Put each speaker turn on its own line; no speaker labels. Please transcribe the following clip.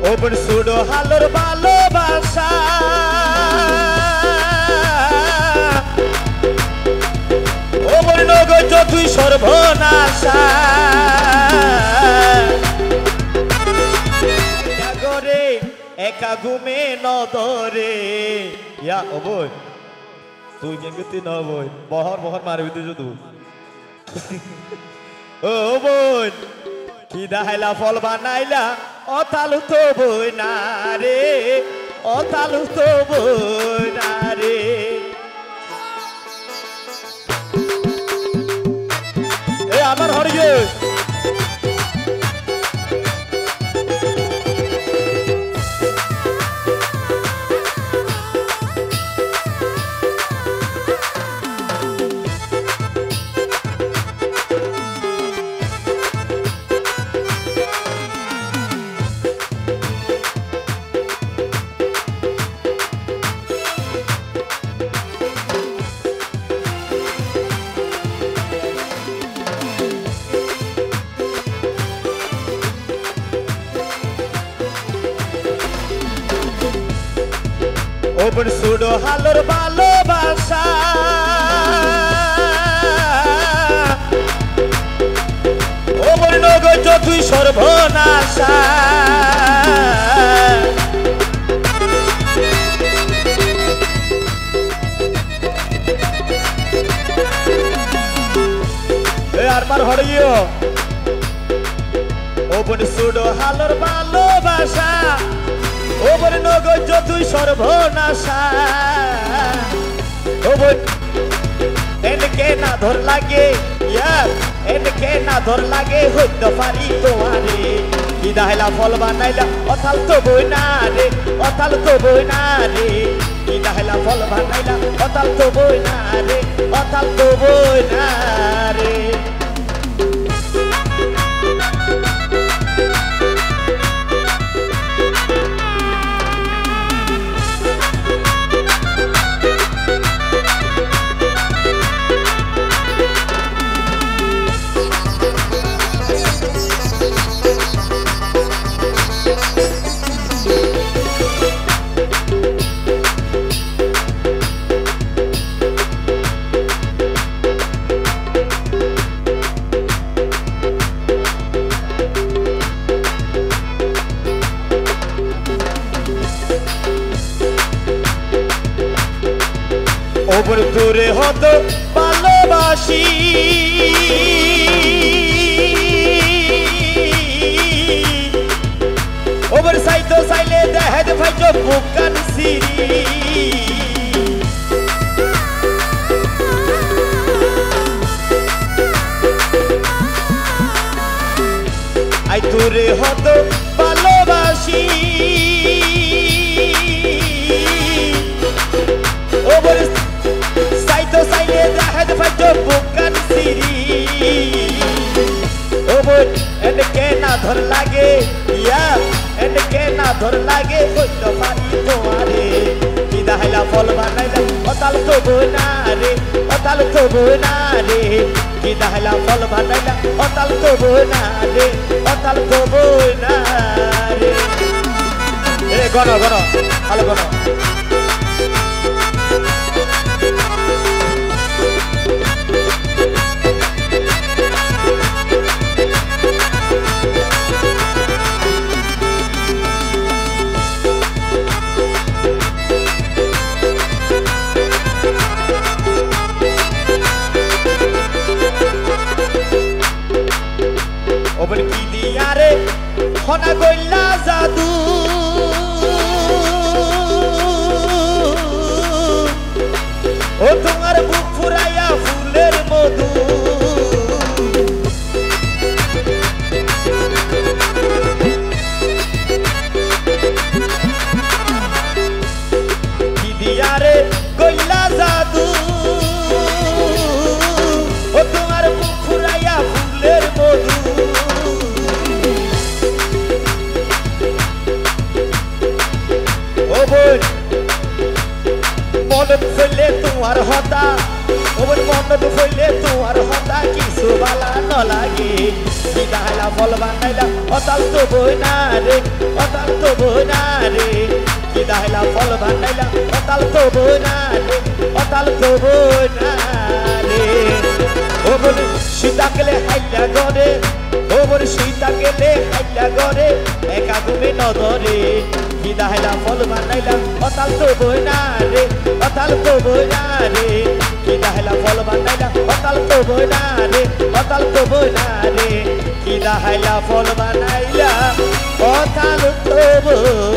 ওপর সুডো হালোর ভালোবাসা ওপর নগজ তুই সর্বনাশা জাগরে একা ঘুমে নদরে ইয়া ওবই তুই কেঙ্গতি ন বই বহর বহর মারবি তুই শুধু ও বই কি দাহাইলা ফল বানাইলা অতালু তো বই না রে অতালু তো বই না রে এ আমার হরিয়ে ওপর সুডো হালোর ভালোবাসা ওপর নগজ তুই সর্বনাশা আর মার হরিও ওপর সুডো হালোর ভালোবাসা ওপর নগজ তুই সর্বনাশা ওপর এনকে না ধর লাগে এনকে না ধর লাগে হইতে পারি তোমারে কি দাহাইলা ফল বানাইলা অথাল তো বই না রে অথাল তো বই না রে কি দাহাইলা ফল বানাইলা অথাল তো বই না রে অথাল তো বই না রে ওপর দূরে হতো ভালোবাসি ওপর সাইতো সাইলে দেহেদ ফাইজো বুকান সিরি আই দূরে হতো ভালোবাসি ওপর সাইতো সাইলে দেহেদ ফাইজো বুকান সিরি ওপর এনকে না ধর লাগে এনকে না ধর লাগে হইতে পারি তোমারে কি দাহাইলা ফল বানাইলা অতাল তো বই না রে অতাল তো বই না রে কি দাহাইলা ফল বানাইলা অতাল তো বই না রে অতাল তো বই না রে এ গণ গণ ভালো গণ ওপর কি দিয়া রে হনা গইলা জাদু ও তোমার বুক ফুরাইয়া ফুলের মধু কি দিয়া রে গইলা জাদু ও তোমার বুক ফুরাইয়া ফুলের মধু মনে ফেলে তোমার হতা ওর মন দুখইলে তোমার হতা কিছু বালা ন লাগে কিতা হাইলা ফল বানাইলা অতাল তো বই না রে অতাল তো বই না রে কিতা হাইলা ফল বানাইলা অতাল তো বই না রে অতাল তো বই না রে ও বলে সীতা গেলে হাইলা গরে ও বলে সীতা গেলে হাইলা গরে একা ঘুমে নদরে কিতা হাইলা ফল বানাইলা অতাল তো বই না রে অতাল তো বই না রে কিতা হাইলা ফল বানাইলা অতাল তো বই না রে অতাল তো বই না রে কিতা হাইলা ফল বানাইলা অতাল তো বই